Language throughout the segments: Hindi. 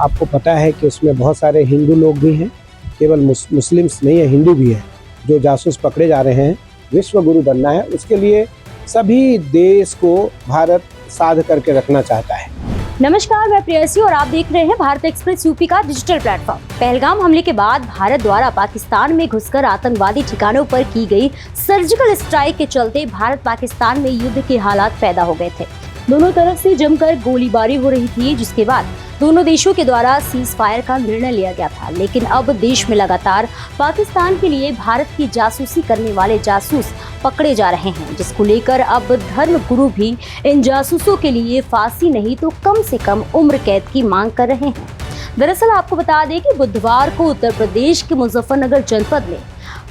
आपको पता है कि उसमें बहुत सारे हिंदू लोग भी हैं, केवल मुस्लिम्स नहीं है, हिंदू भी है जो जासूस पकड़े जा रहे हैं। विश्व गुरु बनना है, उसके लिए सभी देश को भारत साध करके रखना चाहता है। नमस्कार, मैं प्रेयसी और आप देख रहे हैं भारत एक्सप्रेस यूपी का डिजिटल प्लेटफॉर्म। पहलगाम हमले के बाद भारत द्वारा पाकिस्तान में घुसकर आतंकवादी ठिकानों पर की गई सर्जिकल स्ट्राइक के चलते भारत पाकिस्तान में युद्ध के हालात पैदा हो गए थे। दोनों तरफ से जमकर गोलीबारी हो रही थी, जिसके बाद दोनों देशों के द्वारा सीज फायर का निर्णय लिया गया था। लेकिन अब देश में लगातार पाकिस्तान के लिए भारत की जासूसी करने वाले जासूस पकड़े जा रहे हैं, जिसको लेकर अब धर्म गुरु भी इन जासूसों के लिए फांसी नहीं तो कम से कम उम्र कैद की मांग कर रहे हैं। दरअसल आपको बता दें कि बुधवार को उत्तर प्रदेश के मुजफ्फरनगर जनपद में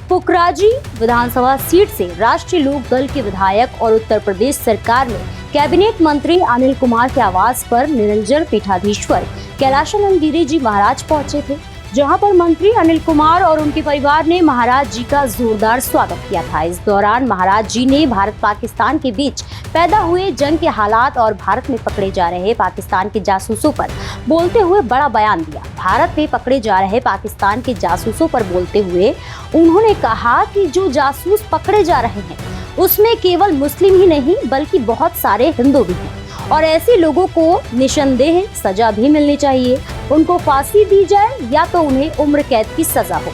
पुकराजी विधानसभा सीट से राष्ट्रीय लोक दल के विधायक और उत्तर प्रदेश सरकार में कैबिनेट मंत्री अनिल कुमार के आवास पर निरंजन पीठाधीश्वर कैलाशानंद गिरी जी महाराज पहुंचे थे, जहां पर मंत्री अनिल कुमार और उनके परिवार ने महाराज जी का जोरदार स्वागत किया था। इस दौरान महाराज जी ने भारत पाकिस्तान के बीच पैदा हुए जंग के हालात और भारत में पकड़े जा रहे पाकिस्तान के जासूसों पर बोलते हुए बड़ा बयान दिया। भारत में पकड़े जा रहे पाकिस्तान के जासूसों पर बोलते हुए उन्होंने कहा कि जो जासूस पकड़े जा रहे हैं उसमें केवल मुस्लिम ही नहीं बल्कि बहुत सारे हिंदू भी हैं और ऐसे लोगों को निसंदेह सजा भी मिलनी चाहिए। उनको फांसी दी जाए या तो उन्हें उम्र कैद की सजा हो।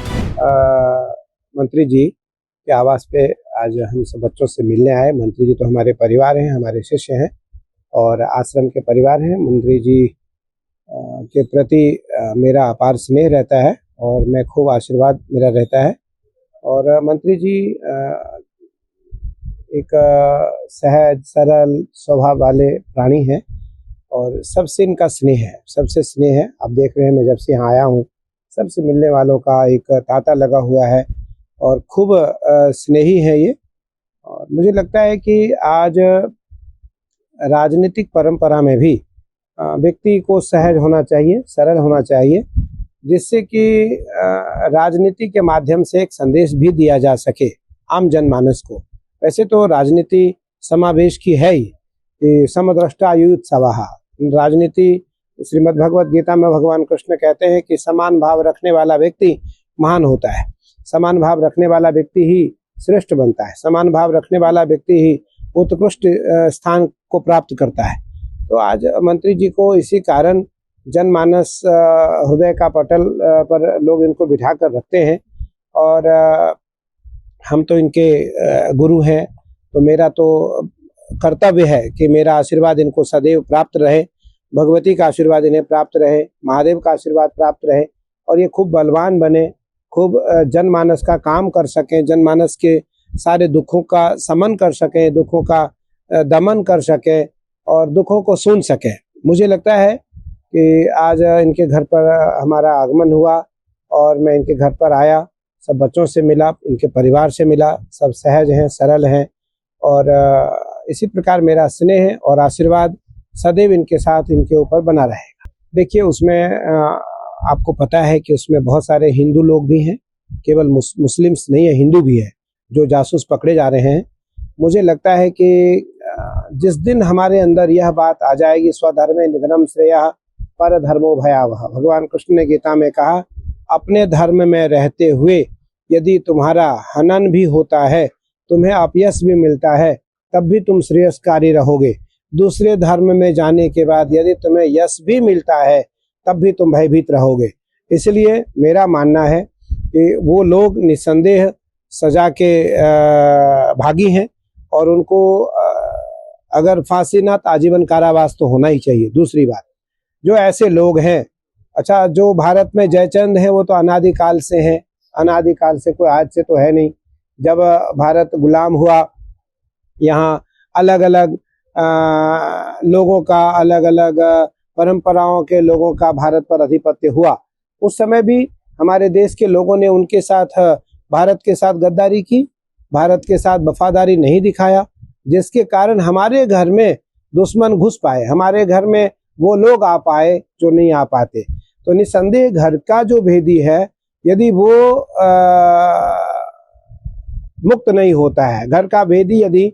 मंत्री जी के आवास पे आज हम सब बच्चों से मिलने आए। मंत्री जी तो हमारे परिवार हैं, हमारे शिष्य हैं और आश्रम के परिवार हैं। मंत्री जी के प्रति मेरा अपार स्नेह रहता है और मैं खूब आशीर्वाद मेरा रहता है। और मंत्री जी एक सहज सरल स्वभाव वाले प्राणी हैं और सबसे इनका स्नेह है, सबसे स्नेह है। आप देख रहे हैं, मैं जब से यहाँ आया हूँ सबसे मिलने वालों का एक तांता लगा हुआ है और खूब स्नेही है ये। और मुझे लगता है कि आज राजनीतिक परंपरा में भी व्यक्ति को सहज होना चाहिए, सरल होना चाहिए, जिससे कि राजनीति के माध्यम से एक संदेश भी दिया जा सके आम जनमानस को। वैसे तो राजनीति समावेश की है ही कि समदृष्टा युत्सवः। राजनीति श्रीमद् भगवद गीता में भगवान कृष्ण कहते हैं कि समान भाव रखने वाला व्यक्ति महान होता है, समान भाव रखने वाला व्यक्ति ही श्रेष्ठ बनता है, समान भाव रखने वाला व्यक्ति ही उत्कृष्ट स्थान को प्राप्त करता है। तो आज मंत्री जी को इसी कारण जनमानस हृदय का पटल पर लोग इनको बिठा कर रखते हैं और हम तो इनके गुरु हैं, तो मेरा तो कर्तव्य है कि मेरा आशीर्वाद इनको सदैव प्राप्त रहे, भगवती का आशीर्वाद इन्हें प्राप्त रहे, महादेव का आशीर्वाद प्राप्त रहे और ये खूब बलवान बने, खूब जनमानस का काम कर सकें, जनमानस के सारे दुखों का समन कर सकें, दुखों का दमन कर सकें और दुखों को सुन सकें। मुझे लगता है कि आज इनके घर पर हमारा आगमन हुआ और मैं इनके घर पर आया, सब बच्चों से मिला, इनके परिवार से मिला, सब सहज हैं, सरल हैं और इसी प्रकार मेरा स्नेह और आशीर्वाद सदैव इनके साथ, इनके ऊपर बना रहेगा। देखिए, उसमें आपको पता है कि उसमें बहुत सारे हिंदू लोग भी हैं, केवल मुस्लिम्स नहीं है, हिंदू भी है जो जासूस पकड़े जा रहे हैं। मुझे लगता है कि जिस दिन हमारे अंदर यह बात आ जाएगी, स्वधर्मे निधनम श्रेयः पर धर्मो भयावह, भगवान कृष्ण ने गीता में कहा, अपने धर्म में रहते हुए यदि तुम्हारा हनन भी होता है, तुम्हें अपयश भी मिलता है, तब भी तुम श्रेयस्कारी रहोगे। दूसरे धर्म में जाने के बाद यदि तुम्हें यश भी मिलता है, तब भी तुम भयभीत रहोगे। इसलिए मेरा मानना है कि वो लोग निसंदेह सजा के भागी हैं और उनको अगर फांसी ना तो आजीवन कारावास तो होना ही चाहिए। दूसरी बात, जो ऐसे लोग हैं, अच्छा, जो भारत में जयचंद है वो तो अनादिकाल से हैं, अनादिकाल से, कोई आज से तो है नहीं। जब भारत गुलाम हुआ, यहाँ अलग अलग लोगों का, अलग अलग परंपराओं के लोगों का भारत पर आधिपत्य हुआ। उस समय भी हमारे देश के लोगों ने उनके साथ, भारत के साथ गद्दारी की, भारत के साथ वफादारी नहीं दिखाया, जिसके कारण हमारे घर में दुश्मन घुस पाए, हमारे घर में वो लोग आ पाए जो नहीं आ पाते। तो निसंदेह घर का जो भेदी है, यदि वो मुक्त नहीं होता है, घर का भेदी यदि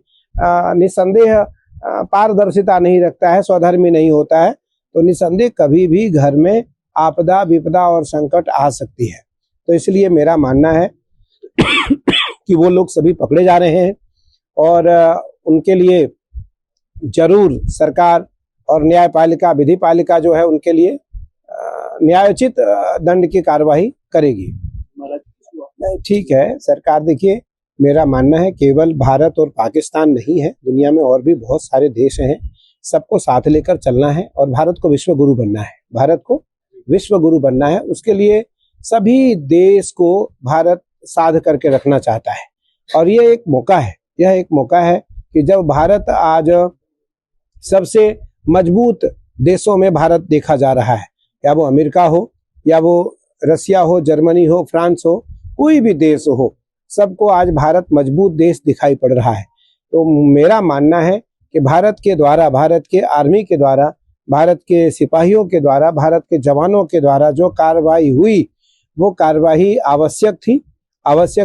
निसंदेह पारदर्शिता नहीं रखता है, स्वधर्मी नहीं होता है, तो निसंदेह कभी भी घर में आपदा विपदा और संकट आ सकती है। तो इसलिए मेरा मानना है कि वो लोग सभी पकड़े जा रहे हैं और उनके लिए जरूर सरकार और न्यायपालिका विधि पालिका जो है उनके लिए न्यायोचित दंड की कार्यवाही करेगी। ठीक है, सरकार देखिए, मेरा मानना है केवल भारत और पाकिस्तान नहीं है, दुनिया में और भी बहुत सारे देश हैं, सबको साथ लेकर चलना है और भारत को विश्व गुरु बनना है। भारत को विश्व गुरु बनना है, उसके लिए सभी देश को भारत साध करके रखना चाहता है और ये एक मौका है, यह एक मौका है कि जब भारत आज सबसे मजबूत देशों में भारत देखा जा रहा है, या वो अमेरिका हो या वो रसिया हो, जर्मनी हो, फ्रांस हो, कोई भी देश हो, सबको आज भारत मजबूत देश दिखाई पड़ रहा है। तो मेरा मानना है कि भारत के द्वारा, भारत के आर्मी के द्वारा, भारत के सिपाहियों के द्वारा, भारत के जवानों के द्वारा जो कार्रवाई हुई वो कार्रवाई आवश्यक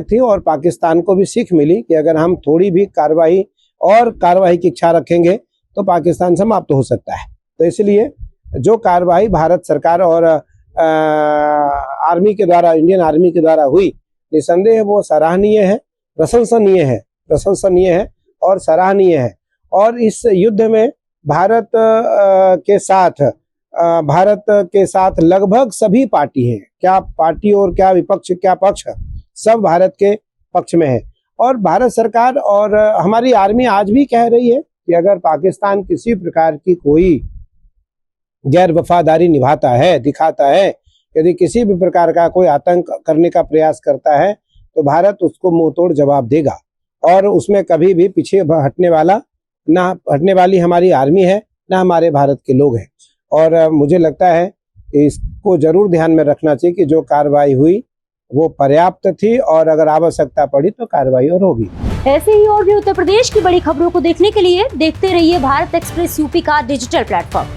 थी और पाकिस्तान को भी सीख मिली कि अगर हम थोड़ी भी कार्रवाई की इच्छा रखेंगे तो पाकिस्तान समाप्त हो सकता है। तो इसलिए जो कार्रवाई भारत सरकार और आर्मी के द्वारा, इंडियन आर्मी के द्वारा हुई, निसंदेह वो सराहनीय है, प्रशंसनीय है और सराहनीय है। और इस युद्ध में भारत के साथ लगभग सभी पार्टी हैं, क्या पार्टी और क्या विपक्ष, क्या पक्ष, सब भारत के पक्ष में है। और भारत सरकार और हमारी आर्मी आज भी कह रही है कि अगर पाकिस्तान किसी प्रकार की कोई गैर वफादारी दिखाता है, यदि किसी भी प्रकार का कोई आतंक करने का प्रयास करता है तो भारत उसको मुंह तोड़ जवाब देगा और उसमें कभी भी पीछे हटने वाली हमारी आर्मी है, ना हमारे भारत के लोग हैं। और मुझे लगता है कि इसको जरूर ध्यान में रखना चाहिए कि जो कार्रवाई हुई वो पर्याप्त थी और अगर आवश्यकता पड़ी तो कार्रवाई और होगी। ऐसे ही और भी उत्तर प्रदेश की बड़ी खबरों को देखने के लिए देखते रहिए भारत एक्सप्रेस यूपी का डिजिटल प्लेटफॉर्म।